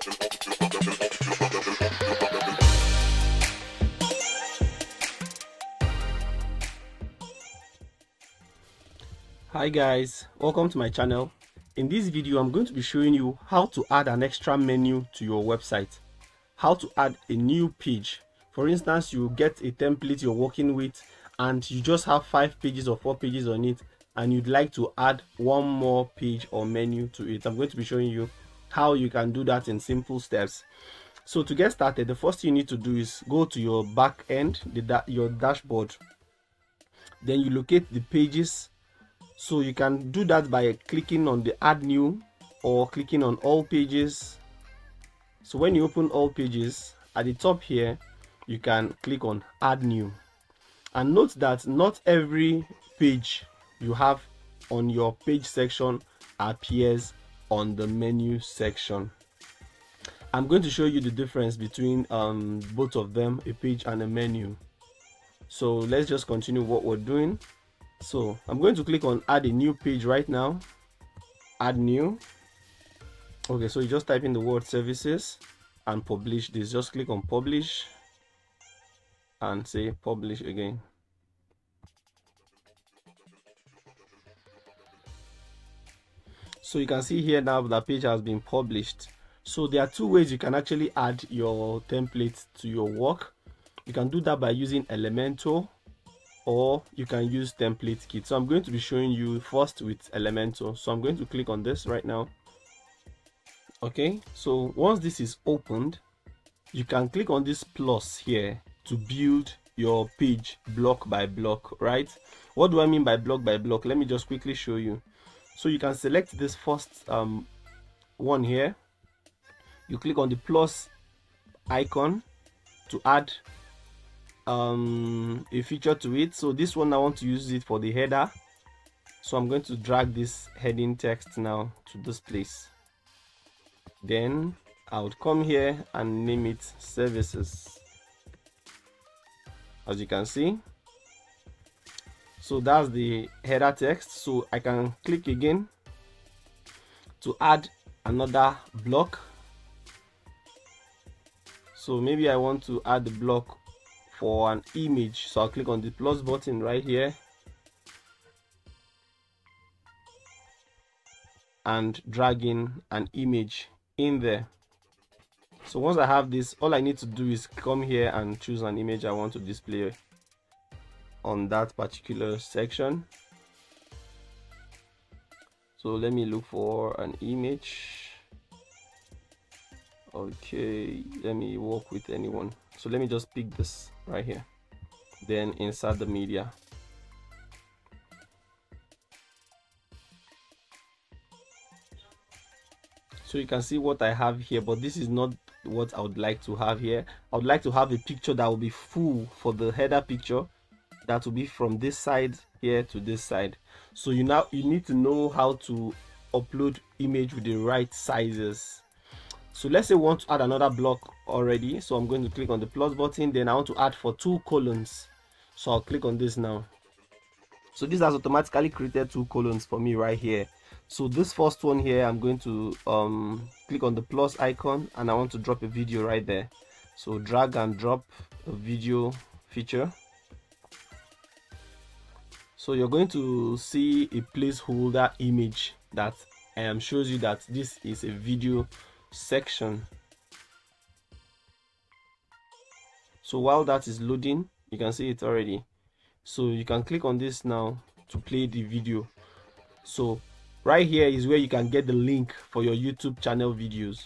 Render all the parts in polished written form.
Hi guys, welcome to my channel. In this video I'm going to be showing you how to add an extra menu to your website, how to add a new page. For instance, you get a template you're working with and you just have 5 pages or 4 pages on it and you'd like to add one more page or menu to it. I'm going to be showing you how you can do that in simple steps. So to get started, the first thing you need to do is go to your back end, your dashboard. Then you locate the pages. So you can do that by clicking on the add new or clicking on all pages. So when you open all pages, at the top here you can click on add new, and note that not every page you have on your page section appears on the menu section. I'm going to show you the difference between both of them, a page and a menu. So let's just continue what we're doing. So I'm going to click on add a new page right now. Add new. Okay, so you just type in the word services and publish this. Just click on publish and say publish again. So you can see here now that page has been published. So there are 2 ways you can actually add your template to your work. You can do that by using Elementor, or you can use template kit. So I'm going to be showing you first with Elementor. So I'm going to click on this right now. Okay, so once this is opened, you can click on this plus here to build your page block by block, right? What do I mean by block by block? Let me just quickly show you. So you can select this first one here. You click on the plus icon to add a feature to it. So this one I want to use it for the header, so I'm going to drag this heading text now to this place. Then I would come here and name it services, as you can see. So that's the header text. So I can click again to add another block. So maybe I want to add the block for an image, so I'll click on the plus button right here and drag in an image in there. So once I have this, all I need to do is come here and choose an image I want to display on that particular section. So let me look for an image. Okay, let me work with anyone. So let me just pick this right here, then insert the media. So you can see what I have here, but this is not what I would like to have here. I would like to have a picture that will be full for the header picture, that will be from this side here to this side. So you need to know how to upload image with the right sizes. So let's say we want to add another block already. So I'm going to click on the plus button. Then I want to add for 2 columns. So I'll click on this now. So this has automatically created 2 columns for me right here. So this first one here, I'm going to click on the plus icon and I want to drop a video right there. So drag and drop a video feature. So you're going to see a placeholder image that shows you that this is a video section. So while that is loading, you can see it already. So you can click on this now to play the video. So right here is where you can get the link for your YouTube channel videos.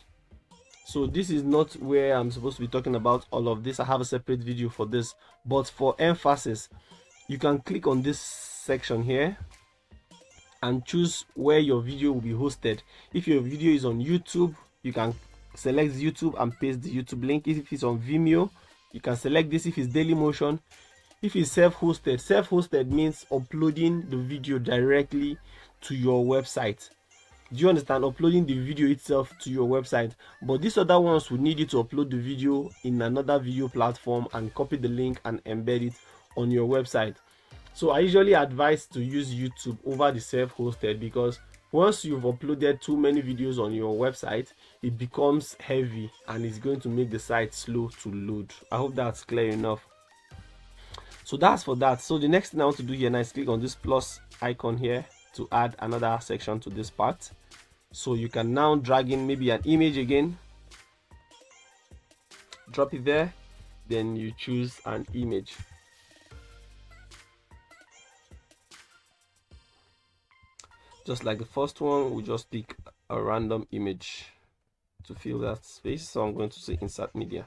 So this is not where I'm supposed to be talking about all of this. I have a separate video for this, but for emphasis, you can click on this section here and choose where your video will be hosted. If your video is on YouTube, you can select YouTube and paste the YouTube link. If it's on Vimeo, you can select this. If it's Dailymotion, if it's self-hosted means uploading the video directly to your website. Do you understand? Uploading the video itself to your website. But these other ones would need you to upload the video in another video platform and copy the link and embed it on your website. So I usually advise to use YouTube over the self-hosted because Once you've uploaded too many videos on your website, it becomes heavy and it's going to make the site slow to load. I hope that's clear enough. So that's for that. So the next thing I want to do here now is click on this plus icon here to add another section to this part. So you can now drag in maybe an image again, drop it there, then you choose an image. Just like the first one, we just pick a random image to fill that space. So I'm going to say insert media.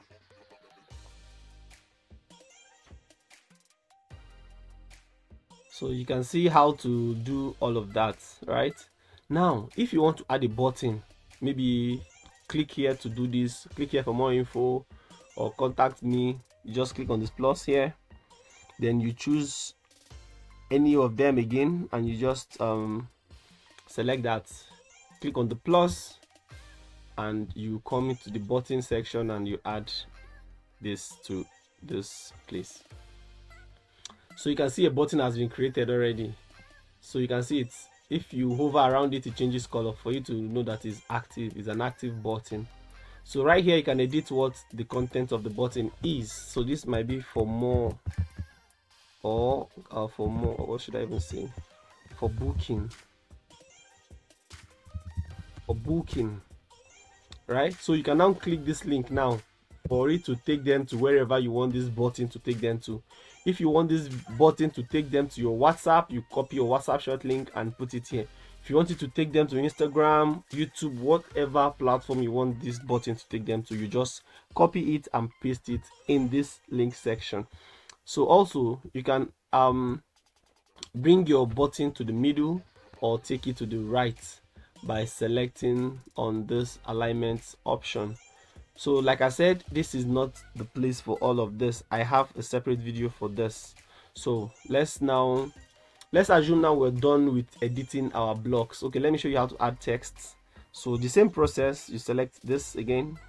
So you can see how to do all of that, right? Now, if you want to add a button, maybe click here to do this, click here for more info, or contact me. You just click on this plus here, then you choose any of them again, and you just select that, click on the plus, and you come into the button section and you add this to this place. So you can see a button has been created already. So you can see it, if you hover around it, it changes color for you to know that it's active. It's an active button. So right here you can edit what the content of the button is. So this might be for more, or for more, or what should I even say, for booking, right? So you can now click this link now for it to take them to wherever you want this button to take them to. If you want this button to take them to your WhatsApp, you copy your WhatsApp short link and put it here. If you want it to take them to Instagram, YouTube, whatever platform you want this button to take them to, you just copy it and paste it in this link section. So also you can bring your button to the middle or take it to the right by selecting on this alignment option. So like I said, this is not the place for all of this. I have a separate video for this. So let's assume now we're done with editing our blocks. Okay, let me show you how to add text. So the same process, you select this again,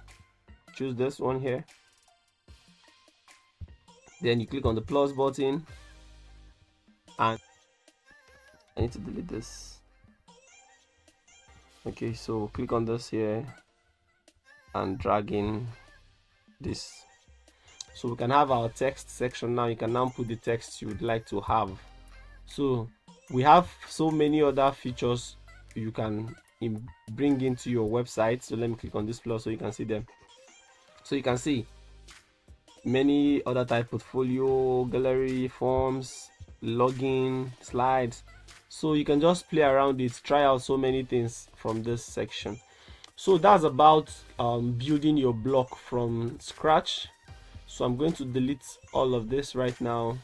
choose this one here, then you click on the plus button, and I need to delete this. Okay, so click on this here and drag in this. So we can have our text section now. You can now put the text you would like to have. So we have so many other features you can bring into your website. So let me click on this plus so you can see them. So you can see many other type: portfolio, gallery, forms, login, slides. So you can just play around it, try out so many things from this section. So that's about building your block from scratch. So I'm going to delete all of this right now.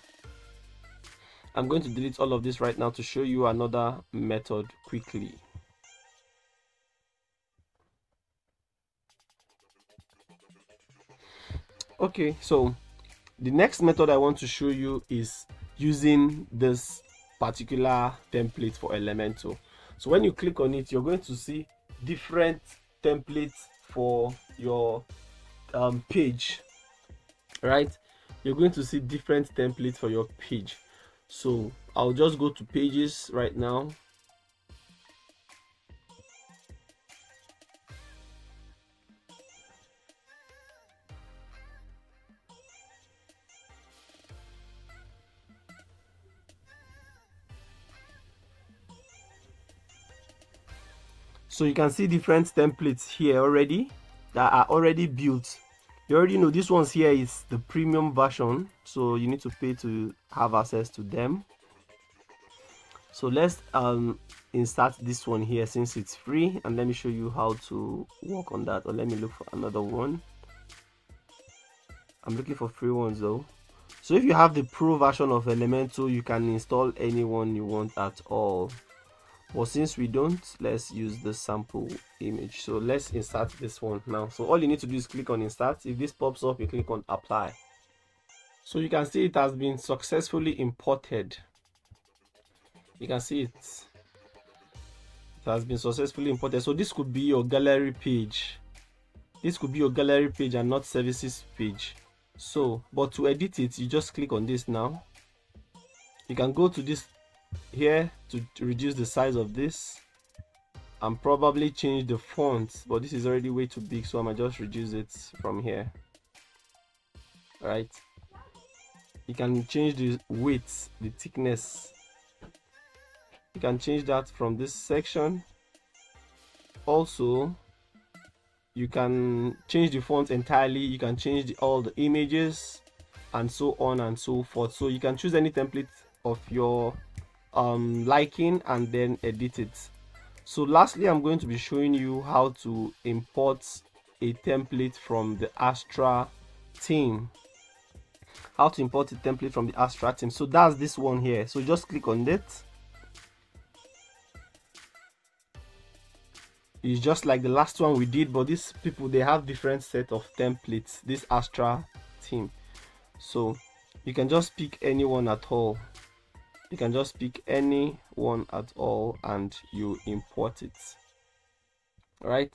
To show you another method quickly. Okay, so the next method I want to show you is using this particular template for Elementor. So when you click on it, you're going to see different templates for your page, right? You're going to see different templates for your page. So I'll just go to pages right now. So you can see different templates here already that are already built. You already know this one's here is the premium version, so you need to pay to have access to them. So let's insert this one here since it's free, and let me show you how to work on that. Or let me look for another one. I'm looking for free ones though. So if you have the pro version of Elementor, you can install any one you want at all. But since we don't, let's use the sample image. So let's insert this one now. So all you need to do is click on insert. If this pops up, you click on apply. So you can see it has been successfully imported. You can see it has been successfully imported. So this could be your gallery page. This could be your gallery page and not services page. So, but to edit it, you just click on this now. You can go to this here to reduce the size of this. and probably change the font, but this is already way too big, so I might just reduce it from here. Right, you can change the width, the thickness, you can change that from this section. Also, you can change the font entirely, you can change all the images and so on and so forth. So you can choose any template of your liking and then edit it. So lastly, I'm going to be showing you how to import a template from the Astra theme. How to import a template from the Astra theme. So that's this one here. So just click on it. It's just like the last one we did, but these people, they have different set of templates, this Astra theme. So you can just pick any one at all. You can just pick any one at all and you import it. All right,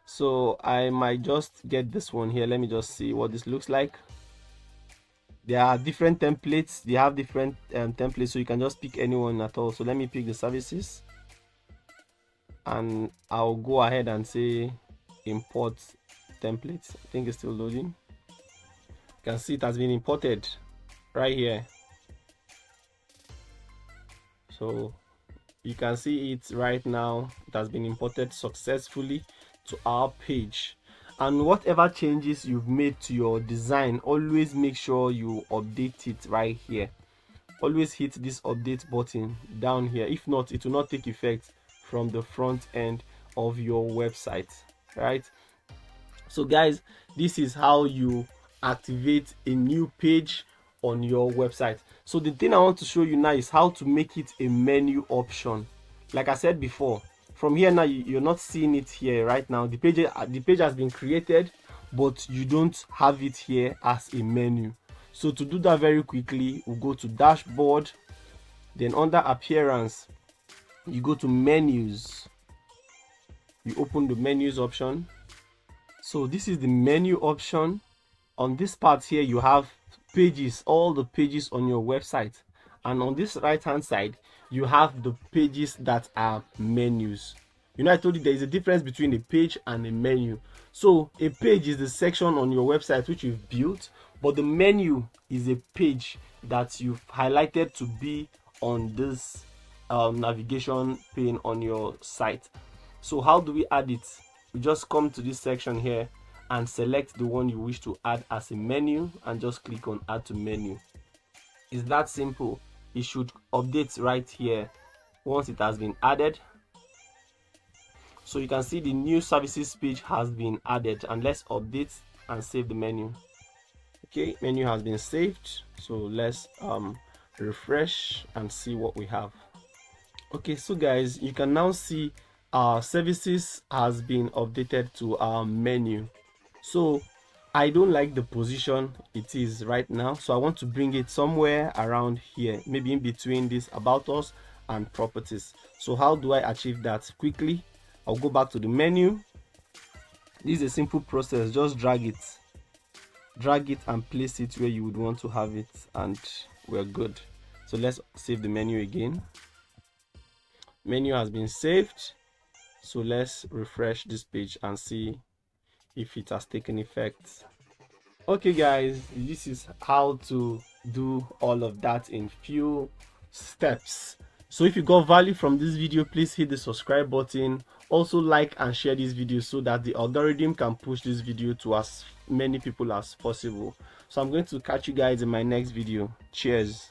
so I might just get this one here. Let me just see what this looks like. There are different templates, they have different templates, so you can just pick any one at all. So let me pick the services and I'll go ahead and say import templates. I think it's still loading. You can see it has been imported right here. So you can see it right now. It has been imported successfully to our page. And whatever changes you've made to your design, always make sure you update it right here. Always hit this update button down here. If not, it will not take effect from the front end of your website. Right, so guys, this is how you activate a new page on your website. So the thing I want to show you now is how to make it a menu option. Like I said before, from here now, you're not seeing it here right now. The page has been created, but you don't have it here as a menu. So to do that very quickly, we'll go to dashboard, then under appearance, you go to menus, you open the menus option. So this is the menu option. On this part here, you have pages, all the pages on your website, and on this right hand side you have the pages that are menus. You know, I told you there is a difference between a page and a menu. So a page is the section on your website which you've built, but the menu is a page that you've highlighted to be on this navigation pane on your site. So how do we add it? We just come to this section here and select the one you wish to add as a menu and just click on add to menu. It's that simple. It should update right here once it has been added. So you can see the new services page has been added, and let's update and save the menu. Okay, menu has been saved, so let's refresh and see what we have. Okay, so guys, you can now see our services has been updated to our menu. So I don't like the position it is right now, so I want to bring it somewhere around here, maybe in between this about us and properties. So how do I achieve that? Quickly, I'll go back to the menu. This is a simple process. Just drag it and place it where you would want to have it, and we're good. So let's save the menu again. Menu has been saved, so let's refresh this page and see if it has taken effect. Okay guys, this is how to do all of that in few steps. So if you got value from this video, please hit the subscribe button. Also like and share this video so that the algorithm can push this video to as many people as possible. So I'm going to catch you guys in my next video. Cheers.